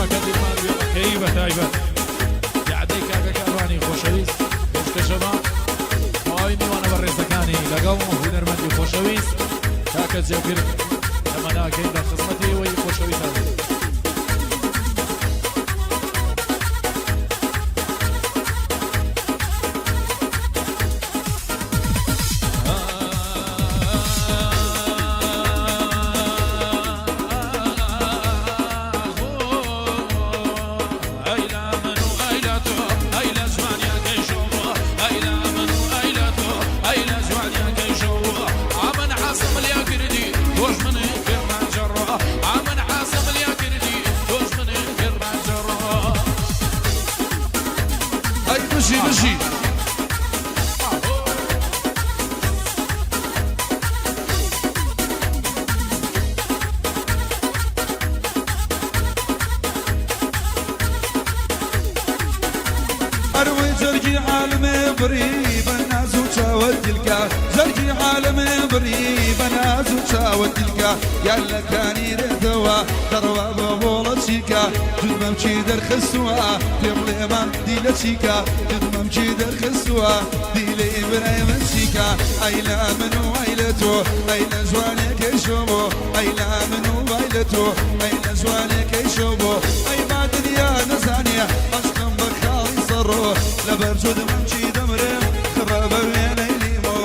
کاکە دیلمان وێڵەکەی بەتایبەت یاعدەی کاکە کاروانی خۆشەویست پێشکەشەما ماوەی میوانە بەڕێزەکانی لەگەڵ هونەرمەندی خۆشەویست کاکە جێگرت تەمەناکەی لە خزمەتی ئەوەی خۆشەویستە بشي أروي زرجي عالمي بريب الناس وشاود الكا زرجي عالمي بريب الناس وشاود الكا يلا كاني رثوا دروا بولا شيكا جد ممشي در خسوا تبلي ما ديلا شيكا جد ممشي در خسوا ديلي برايم شيكا ايلا منو ايلتو ايلا زواني كيشوبو ايلا منو ايلتو ايلا زواني كيشوبو اي ما دنيا نزانيه اشكم بخالي صرو لبرجود ممشي دمرم خرب وين يليمو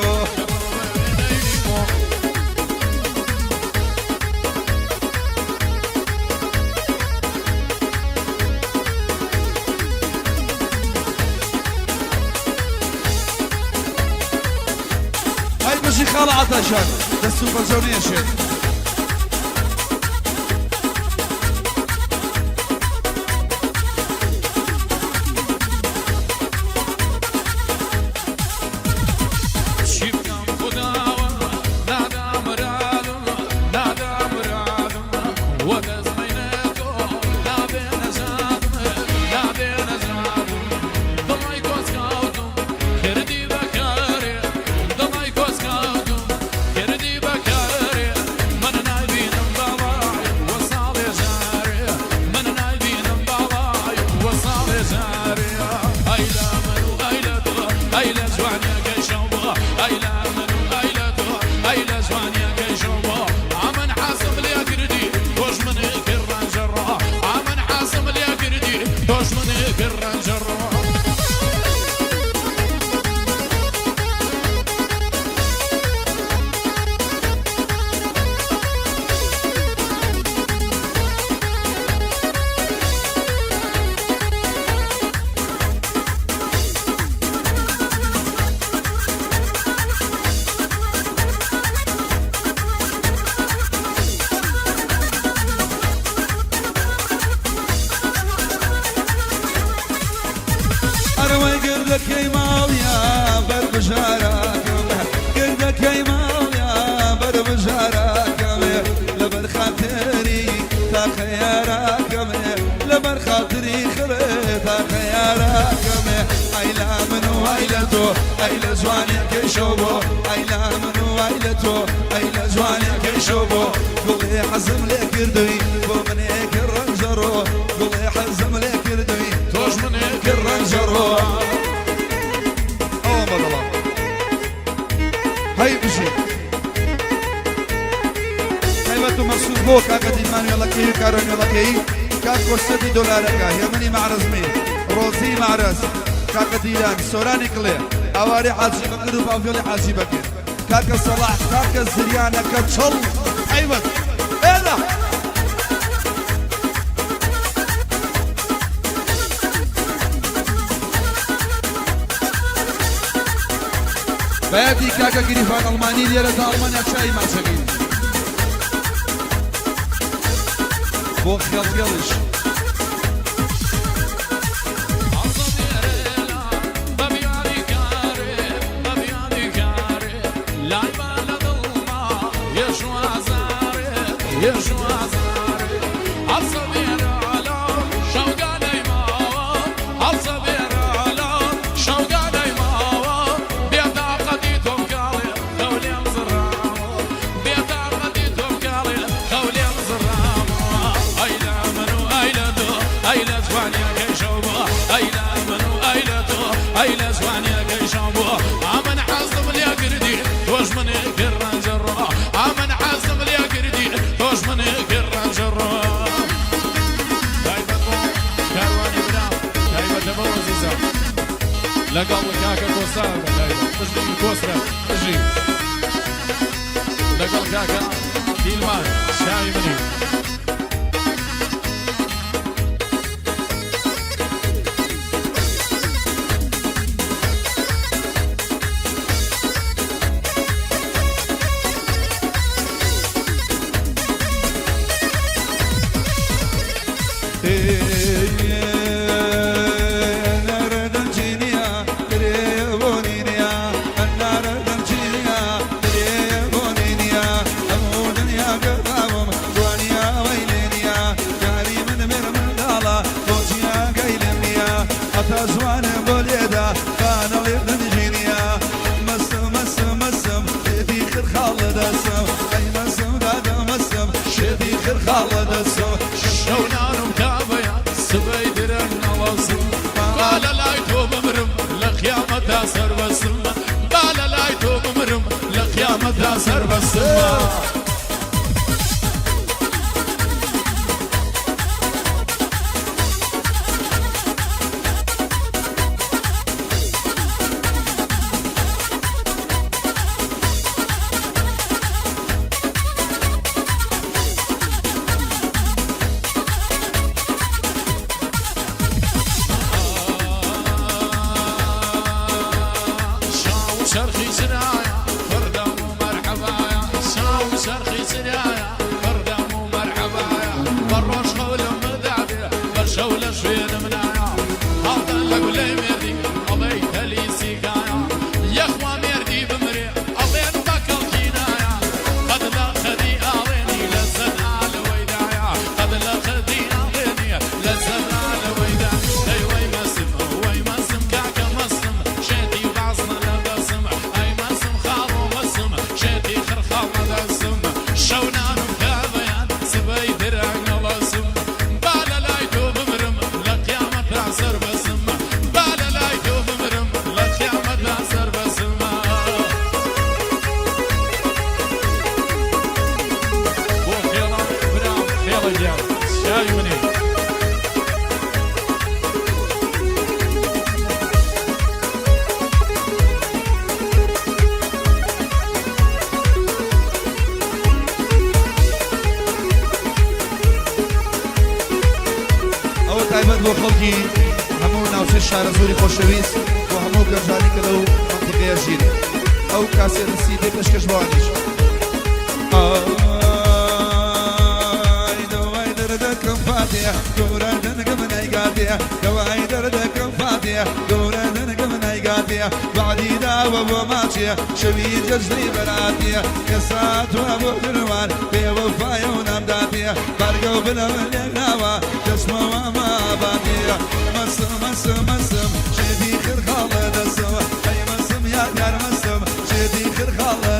هاي مشي خالة عطشان دستو برجوني شيء قردك يا ماليا بربجارك قردك يا ماليا بربجارك لبر خاطري تا خيارك لبر خاطري خليت خيارك ايلا منو ايلتو ايلا زواني كيشوبو ايلا منو ايلتو ايلا زواني كيشوبو قولي حزم لي كردوي ومني كرنجرو قولي حزم لي كردوي توش مني كرنجرو هاي بشي قيمته مقصود بو كاكا ديمان يلاكي كارون يلاكي كاكو $7 كا يمني مع رزمي روزي مع رز كاكا ديلان سوراني كلي اواري حاجي بقدر بافيولي حاجي بكر كاكا صلاح كاكا زريانة كتشل ايوه ايه بياتي كاكا قريفان ألماني ليرة ألمانيا شاي مع سبيل بو خيال خيالش كوسرة اجي لقل كاكا ديلمان شاي مني شونانم كابيا سبيدرن نوصم بالا لايتو بمرم لقيامة سر بسم بالا لايتو بمرم لقيامة سر بسم شرخي سرايا فردام ومرحبا يا شاو شرخي سرايا فردام ومرحبا يا بروش خول مذابي برشولة شوين منايا هذا لقولي ميردي الله يتلي سيكايا يا اخوة ميردي بمري الله بكل كينايا قد لا خدي اغيني لزن على ويدايا قد لا خدي اغيني لزن على ويدايا اي وي مسم كاكا مسم شادي بعصنا لبسم اي مسم خالو مسم شادي خرخال مدسم شونان مكابيان سبي درعن لسم بالا لايتو بمرم لقيامة تعسر بسم بالا لايتو بمرم لقيامة تعسر بسم بو خيلا برام خيلا جاو شاي مني ئەوە تایبەت بۆ خەڵکی هەموو ناوچەی شارە زۆری خۆشەویست بۆ هەموو گەنجانی کە لەو منتیقەیە ژین ئەو کاسێتە سیدێ پێشکەش بەوانیش دەوای دەردەکەم فاتێ گەورە دەنگەم نایگاتێ دەوای دەردەکەم فاتێ گەورە دەنگەم نایگاتێ بعدی داوە بۆ ماچێ شەوی جەژنەی بەراتێ ئێستا توە بۆ دروان بێوەفایە و نامداتێ بەرگە و بنە من لێک ناوە دەستمەوە ماباتێ مەسم شێدی خرخاڵە دەسەوە ئەی مەسم یادگار مەسم شێدی خرخاڵە